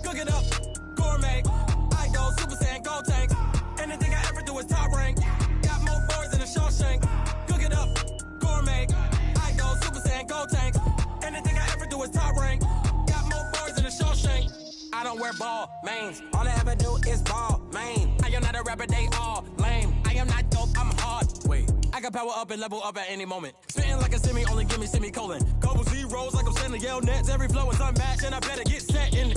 Cook it up, gourmet. I go Super Saiyan, go tank. Anything I ever do is top rank. Got more boys than a Shawshank. Cook it up, gourmet. I go Super Saiyan, go tank. Anything I ever do is top rank. Got more boys than a Shawshank. I don't wear ball mains. All I ever do is ball main. I am not a rapper, they all lame. I am not dope, I'm hard. Wait, I can power up and level up at any moment. Spitting like a semi, only give me semicolon. Couple zeros like I'm sending yell nets. Every flow is unmatched and I better get set in.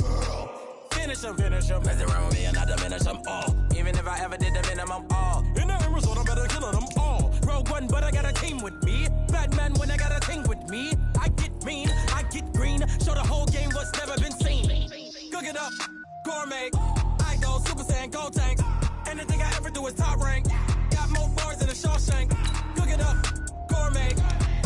Finish them. Mess around with me and I diminish them all. Even if I ever did the minimum all. In the end result, I'm better killing them all. Rogue One, but I got a team with me. Batman when I got a team with me. I get mean, I get green. Show the whole game what's never been seen. Cook it up, gourmet. I go Super Saiyan, go tank. Anything I ever do is top rank. Got more bars than a Shawshank. Cook it up, gourmet.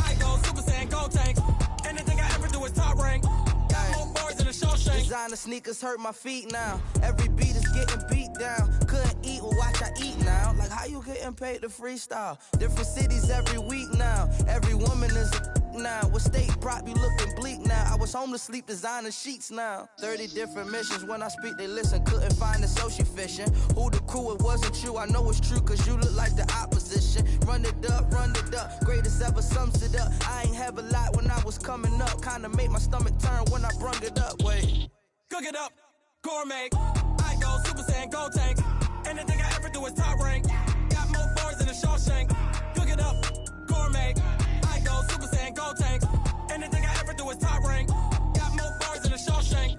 I go Super Saiyan, go tank. Anything I ever do is top rank. Got more bars than a Shawshank. Designer sneakers hurt my feet now. Every beat is getting beat down. Couldn't eat, well watch I eat now. Like how you getting paid to freestyle? Different cities every week now. Every woman is a now. What state prop you looking bleak now? I was home to sleep designer sheets now. 30 different missions. When I speak they listen. Couldn't find the social fishing. Who the crew, it wasn't you. I know it's true cause you look like the opposition. Run it up. Greatest ever sums it up. I ain't have a lot when I was coming up. Kinda made my stomach turn when I brung it up. Wait. Cook it up, gourmet. I go Super Saiyan, go tank. Anything I ever do is top rank. Got more bars than a Shawshank. Cook it up, gourmet. I go Super Saiyan, go tank. Anything I ever do is top rank. Got more bars than a Shawshank.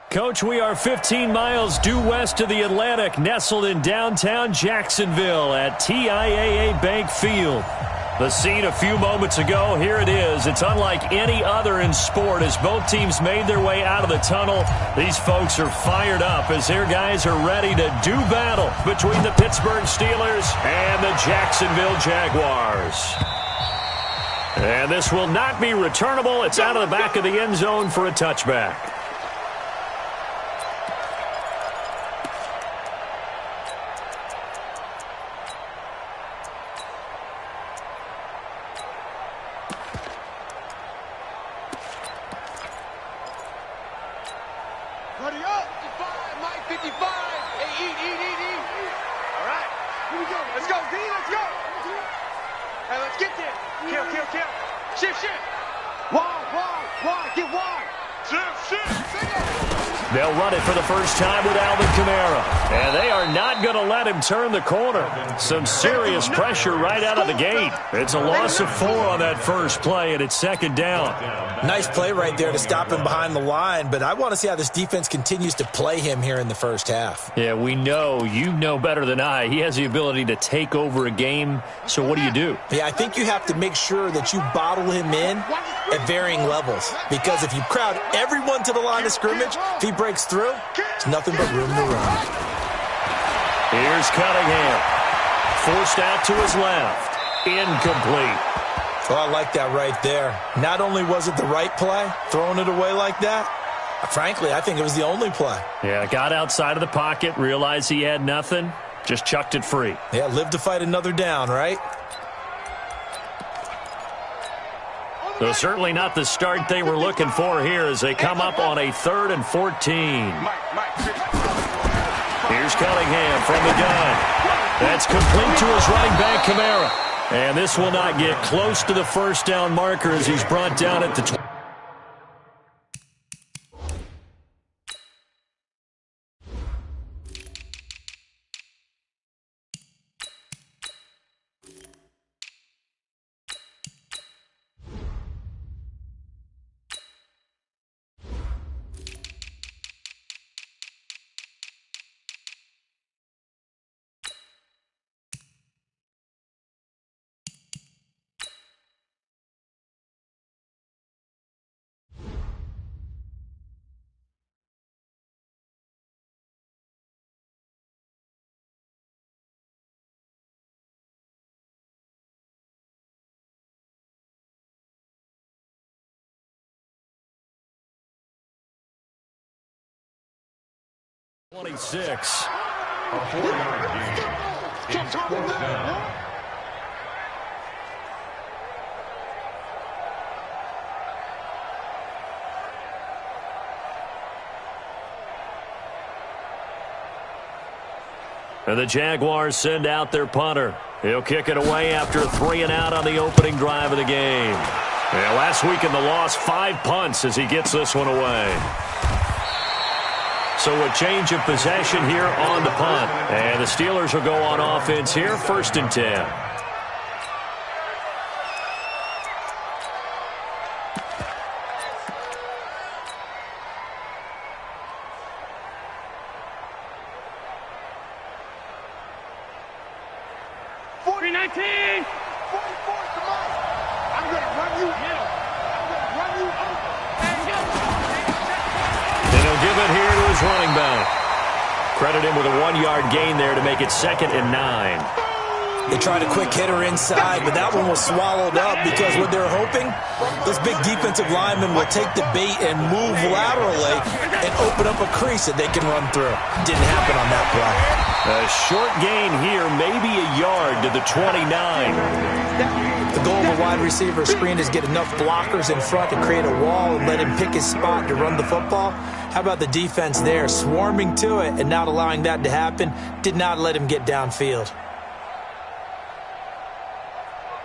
Coach, we are 15 miles due west of the Atlantic, nestled in downtown Jacksonville at TIAA Bank Field. The scene a few moments ago, here it is. It's unlike any other in sport as both teams made their way out of the tunnel. These folks are fired up as their guys are ready to do battle between the Pittsburgh Steelers and the Jacksonville Jaguars. And this will not be returnable. It's out of the back of the end zone for a touchback. They'll run it for the first time with Alvin Kamara. And they are not going to let him turn the corner. Some serious pressure right out of the gate. It's a loss of 4 on that first play, and it's second down. Nice play right there to stop him behind the line, but I want to see how this defense continues to play him here in the first half. Yeah, we know. You know better than I. He has the ability to take over a game, so what do? Yeah, I think you have to make sure that you bottle him in at varying levels, because if you crowd everyone to the line of scrimmage, if he breaks through, there's nothing but room to run. Here's Cunningham. Forced out to his left. Incomplete. Oh, I like that right there. Not only was it the right play, throwing it away like that, frankly, I think it was the only play. Yeah, got outside of the pocket, realized he had nothing, just chucked it free. Yeah, live to fight another down, right? So certainly not the start they were looking for here as they come up on a 3rd and 14. Here's Cunningham from the gun. That's complete to his running back, Kamara. And this will not get close to the first down marker as he's brought down at the 20. A 4-yard gain. It's 4th down. And the Jaguars send out their punter. He'll kick it away after a 3-and-out on the opening drive of the game. Yeah, last week in the loss, 5 punts as he gets this one away. So a change of possession here on the punt. And the Steelers will go on offense here, 1st and 10. Running back. Credit him with a 1-yard gain there to make it 2nd and 9. They tried a quick hitter inside, but that one was swallowed up because what they're hoping, this big defensive lineman will take the bait and move laterally and open up a crease that they can run through. Didn't happen on that play. A short gain here, maybe a yard to the 29. The goal of a wide receiver screen is get enough blockers in front to create a wall and let him pick his spot to run the football. How about the defense there, swarming to it and not allowing that to happen? Did not let him get downfield.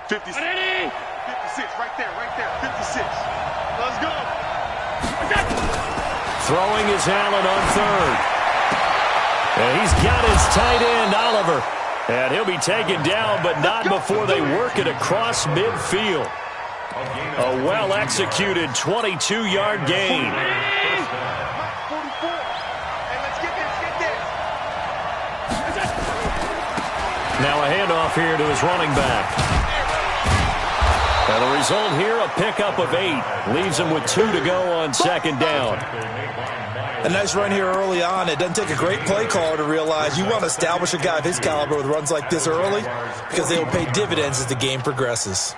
56, 56, right there, 56. Let's go. Throwing is Allen on 3rd. And he's got his tight end, Oliver. And he'll be taken down, but not before they work it across midfield. A well-executed 22-yard gain. Now a handoff here to his running back. And the result here, a pickup of 8. Leaves him with 2 to go on 2nd down. A nice run here early on. It doesn't take a great play caller to realize you want to establish a guy of his caliber with runs like this early because they will pay dividends as the game progresses.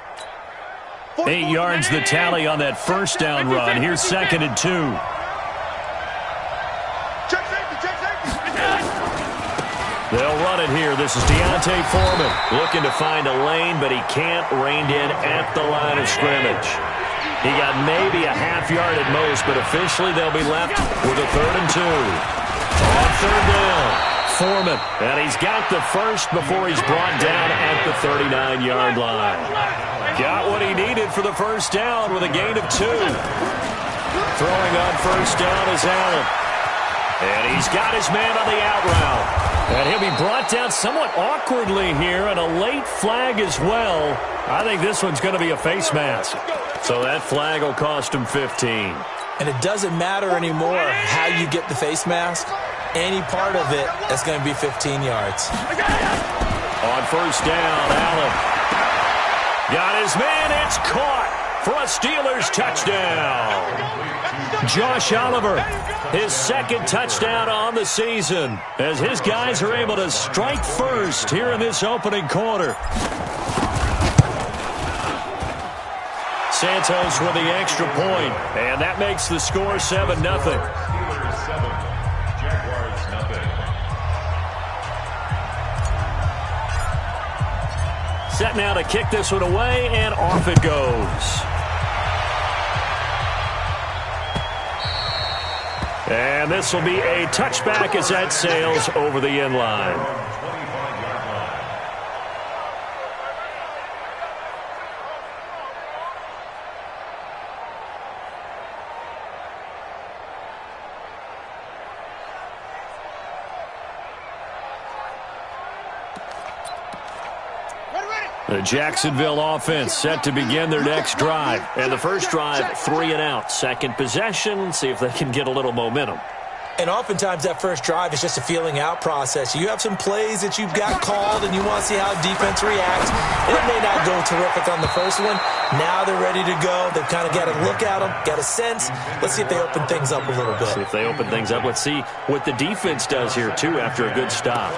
8 yards the tally on that 1st down run. Here's 2nd and 2. They'll run it here. This is Deontay Foreman looking to find a lane, but he can't rein in at the line of scrimmage. He got maybe a half yard at most, but officially they'll be left with a 3rd and 2. On 3rd down, Foreman. And he's got the first before he's brought down at the 39-yard line. Got what he needed for the 1st down with a gain of 2. Throwing on 1st down is Allen. And he's got his man on the out route. And he'll be brought down somewhat awkwardly here, and a late flag as well. I think this one's going to be a face mask. So that flag will cost him 15. And it doesn't matter anymore how you get the face mask. Any part of it is going to be 15 yards. On 1st down, Allen. Got his man. It's caught for a Steelers touchdown. Josh Oliver, his 2nd touchdown on the season, as his guys are able to strike first here in this opening quarter. Santos with the extra point, and that makes the score 7-0. Set now to kick this one away, and off it goes. And this will be a touchback as that sails over the end line. The Jacksonville offense set to begin their next drive. And the first drive, 3-and-out. 2nd possession, see if they can get a little momentum. And oftentimes that first drive is just a feeling out process. You have some plays that you've got called and you want to see how defense reacts. It may not go terrific on the first one. Now they're ready to go. They've kind of got a look at them, got a sense. Let's see if they open things up a little bit. See if they open things up. Let's see what the defense does here, too, after a good stop.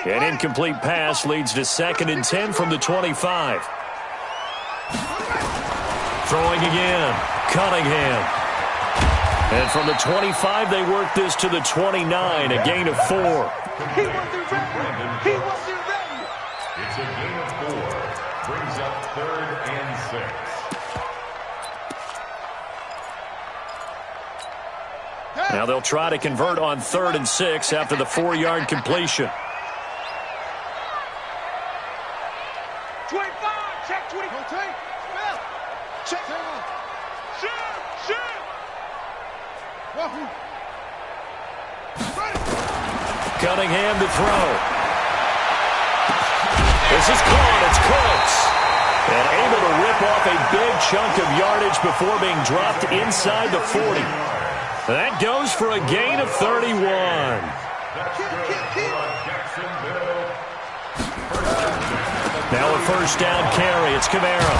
An incomplete pass leads to 2nd and 10 from the 25. Throwing again, Cunningham. And from the 25, they work this to the 29, a gain of 4. He wasn't ready. He wasn't ready. It's a gain of 4. Brings up 3rd and 6. Now they'll try to convert on 3rd and 6 after the 4-yard completion. 25, check 20. Check. Shoot. Cunningham to throw. This is caught. It's close. And able to rip off a big chunk of yardage before being dropped inside the 40. That goes for a gain of 31. Now a first down carry. It's Kamara.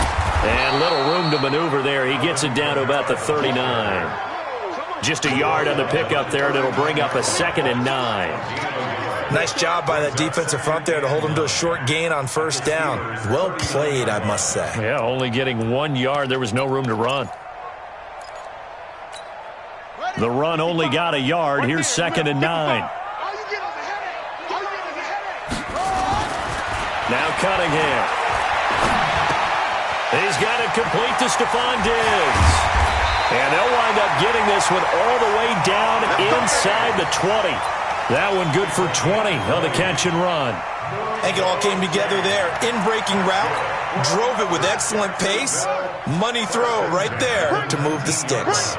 And little room to maneuver there. He gets it down to about the 39. Just a yard on the pickup there, and it'll bring up a 2nd and 9. Nice job by that defensive front there to hold him to a short gain on first down. Well played, I must say. Yeah, only getting 1 yard. There was no room to run. The run only got a yard. Here's 2nd and 9. Now Cunningham. He's got it complete to Stephon Diggs. And they'll wind up getting this one all the way down inside the 20. That one good for 20 on the catch and run. I think it all came together there. In-breaking route, drove it with excellent pace. Money throw right there to move the sticks.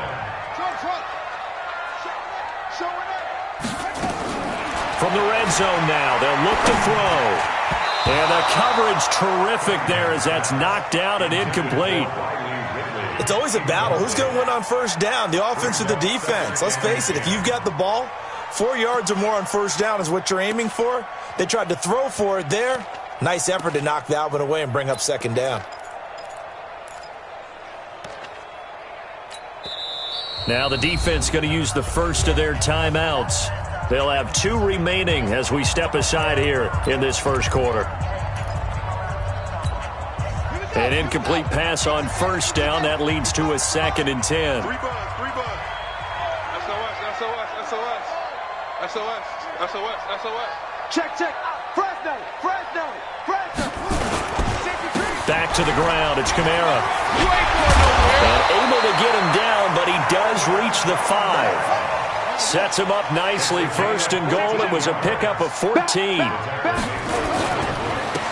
From the red zone now, they'll look to throw. And the coverage terrific there as that's knocked down and incomplete. It's always a battle. Who's going to win on first down, the offense or the defense? Let's face it, if you've got the ball, 4 yards or more on first down is what you're aiming for. They tried to throw for it there. Nice effort to knock that one away and bring up 2nd down. Now the defense going to use the first of their timeouts. They'll have 2 remaining as we step aside here in this first quarter. An incomplete pass on first down. That leads to a 2nd and 10. 3 bucks. SOS. Check. Fresno. Back to the ground. It's Kamara. And able to get him down, but he does reach the 5. Sets him up nicely. 1st and goal. It was a pickup of 14.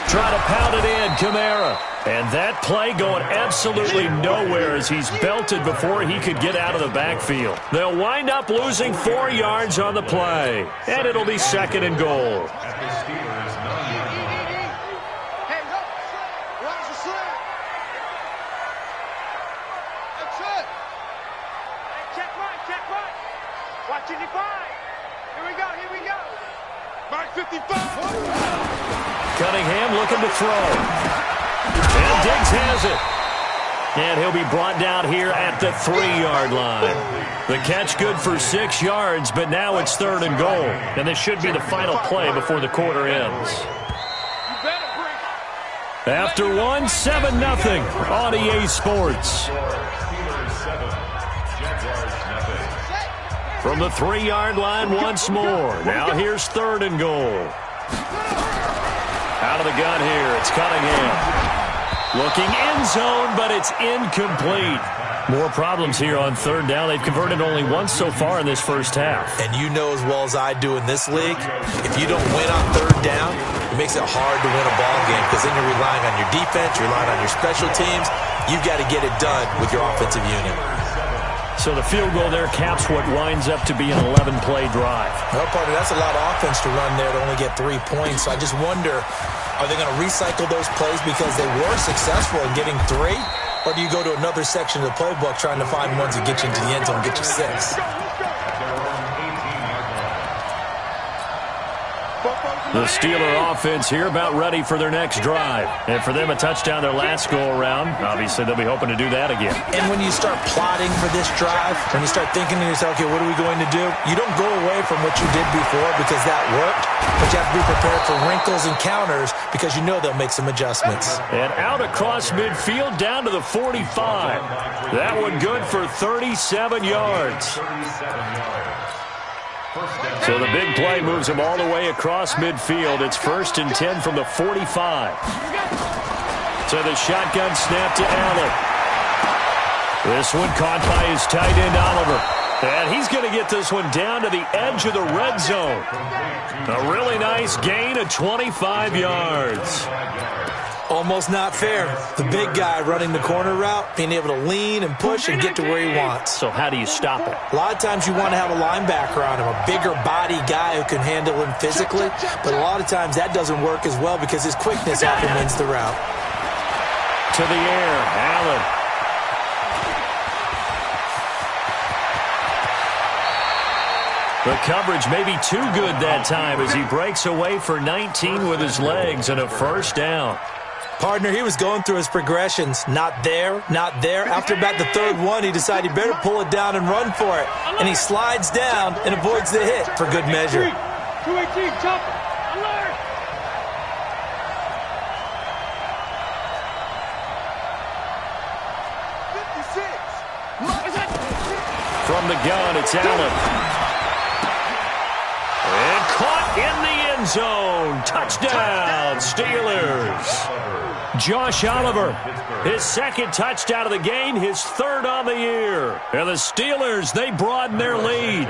Try to pound it in, Kamara. And that play going absolutely nowhere as he's belted before he could get out of the backfield. They'll wind up losing 4 yards on the play. And it'll be 2nd and goal. Watching the 5. Here we go. Mark 55. Cunningham looking to throw. And Diggs has it. And he'll be brought down here at the 3-yard line. The catch good for 6 yards, but now it's 3rd and goal. And this should be the final play before the quarter ends. After 1, 7-0 on EA Sports. From the 3-yard line once more. Now here's 3rd and goal. Out of the gun here, it's Cunningham. Looking end zone, but it's incomplete. More problems here on 3rd down. They've converted only once so far in this first half. And you know as well as I do in this league, if you don't win on 3rd down, it makes it hard to win a ball game because then you're relying on your defense, you're relying on your special teams. You've got to get it done with your offensive unit. So the field goal there caps what winds up to be an 11-play drive. Well, partner, that's a lot of offense to run there to only get 3 points. So I just wonder, are they going to recycle those plays because they were successful in getting 3? Or do you go to another section of the playbook trying to find ones that get you into the end zone and get you 6? The Steeler offense here about ready for their next drive. And for them, a touchdown their last go-around. Obviously, they'll be hoping to do that again. And when you start plotting for this drive, when you start thinking to yourself, okay, what are we going to do? You don't go away from what you did before because that worked. But you have to be prepared for wrinkles and counters because you know they'll make some adjustments. And out across midfield down to the 45. That one good for 37 yards. So the big play moves him all the way across midfield. It's 1st and 10 from the 45. So the shotgun snap to Allen. This one caught by his tight end, Oliver. And he's going to get this one down to the edge of the red zone. A really nice gain of 25 yards. Almost not fair. The big guy running the corner route, being able to lean and push and get to where he wants. So how do you stop it? A lot of times you want to have a linebacker on him, a bigger body guy who can handle him physically, but a lot of times that doesn't work as well because his quickness often wins the route. To the air, Allen. The coverage may be too good that time as he breaks away for 19 with his legs and a first down. Partner, he was going through his progressions. Not there, not there. After about the third one, he decided he better pull it down and run for it. And he slides down and avoids the hit for good measure. 218, jumper. Alert! From the gun, it's Allen. And caught in the end zone. Touchdown, Steelers. Josh Oliver, his second touchdown of the game, his third on the year. And the Steelers, they broaden their lead.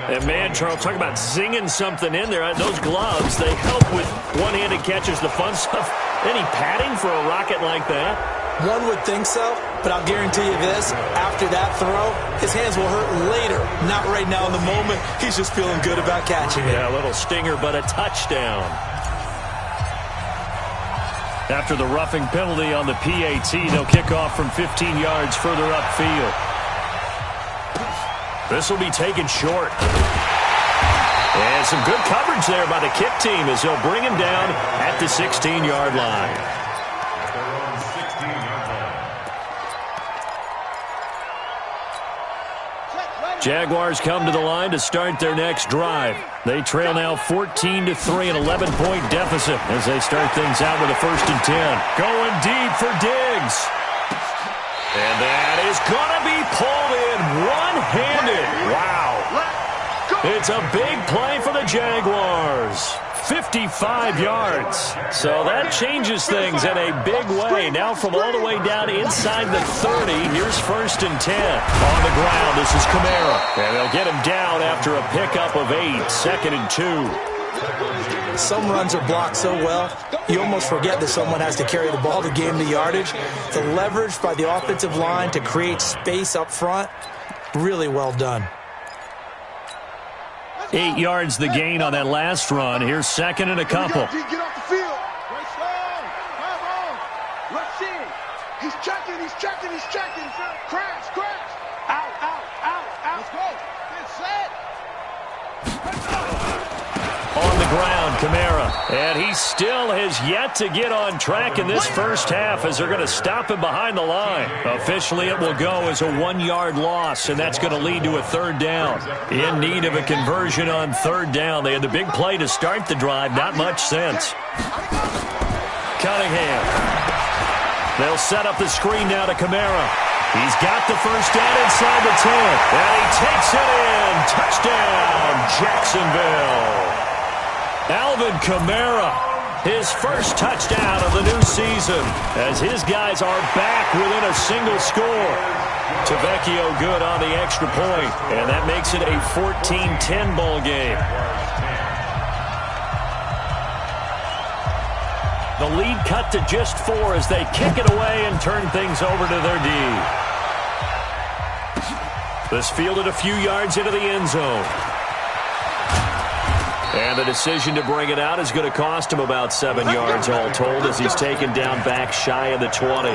And man, Charles, talk about zinging something in there. Those gloves, they help with one-handed catches, the fun stuff. Any padding for a rocket like that? One would think so, but I'll guarantee you this. After that throw, his hands will hurt later. Not right now in the moment. He's just feeling good about catching it. Yeah, a little stinger, but a touchdown. After the roughing penalty on the PAT, they'll kick off from 15 yards further upfield. This will be taken short. And some good coverage there by the kick team as they'll bring him down at the 16-yard line. Jaguars come to the line to start their next drive. They trail now 14-3, an 11-point deficit as they start things out with a 1st and 10. Going deep for Diggs. And that is going to be pulled in one-handed. Wow. It's a big play for the Jaguars. 55 yards. So that changes things in a big way. Now from all the way down inside the 30, here's 1st and 10. On the ground, this is Kamara. And they'll get him down after a pickup of 8, 2nd and 2. Some runs are blocked so well, you almost forget that someone has to carry the ball to gain the yardage. The leverage by the offensive line to create space up front, really well done. 8 yards the gain on that last run. Here's 2nd and a couple. Get off the field. Right side. Come on. Let's see. He's checking. Crash. Out. Let's go. Get set. On the ground, Kamara. And he still has yet to get on track in this first half as they're going to stop him behind the line. Officially, it will go as a 1-yard loss, and that's going to lead to a 3rd down. In need of a conversion on 3rd down. They had the big play to start the drive. Not much sense. Cunningham. They'll set up the screen now to Kamara. He's got the first down inside the 10. And he takes it in. Touchdown, Jacksonville. Alvin Kamara, his first touchdown of the new season as his guys are back within a single score. Tavecchio good on the extra point, and that makes it a 14-10 ball game. The lead cut to just 4 as they kick it away and turn things over to their D. This fielded a few yards into the end zone. And the decision to bring it out is going to cost him about 7 yards all told as he's taken down back shy of the 20.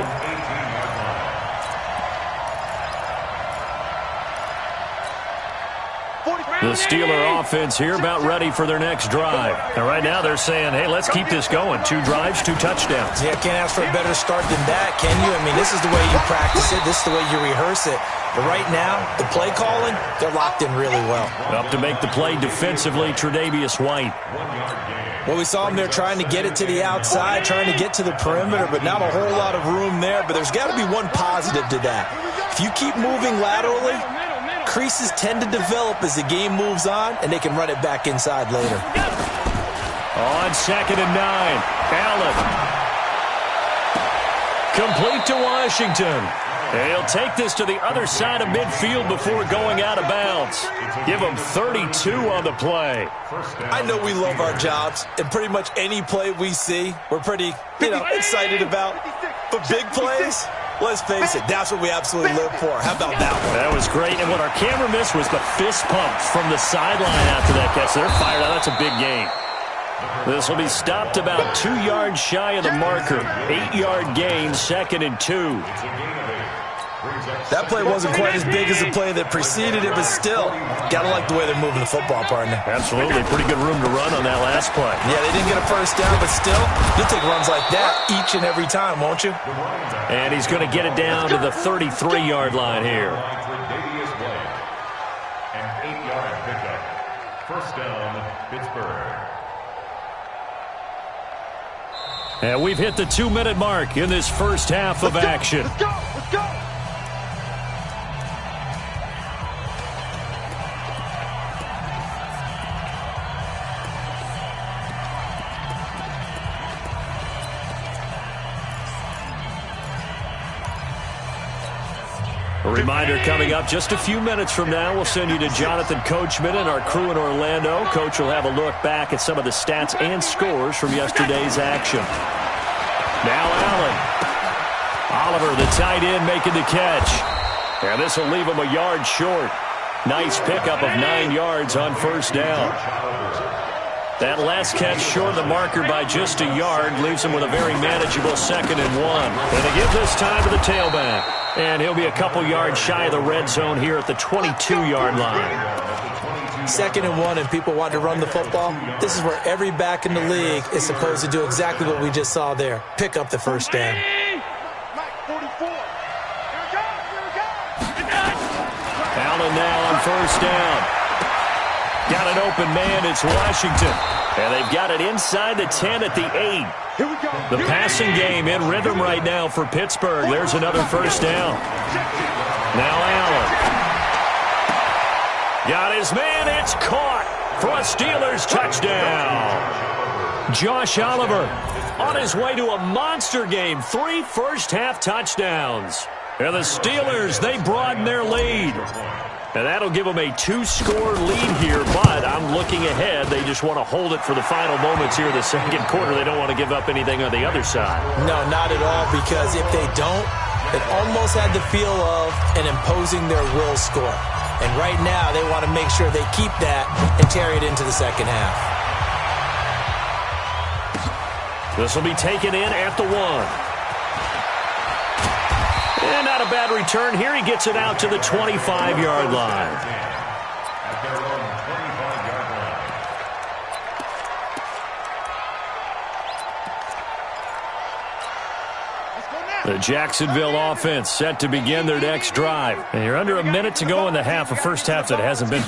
The Steeler offense here about ready for their next drive. And right now they're saying, hey, let's keep this going. 2 drives, 2 touchdowns. Yeah, can't ask for a better start than that, can you? I mean, this is the way you practice it. This is the way you rehearse it. But right now, the play calling, they're locked in really well. Up to make the play defensively, Tre'Davious White. Well, we saw him there trying to get it to the outside, trying to get to the perimeter, but not a whole lot of room there. But there's got to be one positive to that. If you keep moving laterally, creases tend to develop as the game moves on, and they can run it back inside later. On 2nd and 9, Allen. Complete to Washington. And he'll take this to the other side of midfield before going out of bounds. Give him 32 on the play. I know we love our jobs, and pretty much any play we see, we're pretty, excited about. But big plays, let's face it, that's what we absolutely live for. How about that one? That was great, and what our camera missed was the fist pump from the sideline after that catch. They're fired out. That's a big gain. This will be stopped about 2 yards shy of the marker. 8-yard gain, 2nd and 2. That play wasn't quite as big as the play that preceded it, but still, got to like the way they're moving the football, partner. Absolutely. Pretty good room to run on that last play. Yeah, they didn't get a first down, but still, you'll take runs like that each and every time, won't you? And he's going to get it down to the 33-yard line here. An 8-yard pickup. First down, Pittsburgh. And we've hit the 2-minute mark in this first half of action. Let's go! Let's go! A reminder coming up just a few minutes from now, we'll send you to Jonathan Coachman and our crew in Orlando. Coach will have a look back at some of the stats and scores from yesterday's action. Now Allen. Oliver, the tight end, making the catch. And this will leave him a yard short. Nice pickup of 9 yards on first down. That last catch short of the marker by just a yard leaves him with a very manageable 2nd and 1. And they give this time to the tailback. And he'll be a couple yards shy of the red zone here at the 22-yard line. 2nd and 1, and people want to run the football. This is where every back in the league is supposed to do exactly what we just saw there. Pick up the first down. Allen now on first down. Got an open man. It's Washington. And they've got it inside the 10 at the 8. Here we go. The passing game in rhythm right now for Pittsburgh. There's another first down. Now Allen. Got his man. It's caught for a Steelers touchdown. Josh Oliver on his way to a monster game. 3 first-half touchdowns. And the Steelers, they broaden their lead. And that'll give them a 2-score lead here, but I'm looking ahead. They just want to hold it for the final moments here in the second quarter. They don't want to give up anything on the other side. No, not at all, because if they don't, it almost had the feel of an imposing their will score. And right now, they want to make sure they keep that and carry it into the second half. This will be taken in at the 1. And not a bad return here. He gets it out to the 25-yard line. At their own 25-yard line. The Jacksonville offense set to begin their next drive. And you're under a minute to go in the half, a first half that hasn't been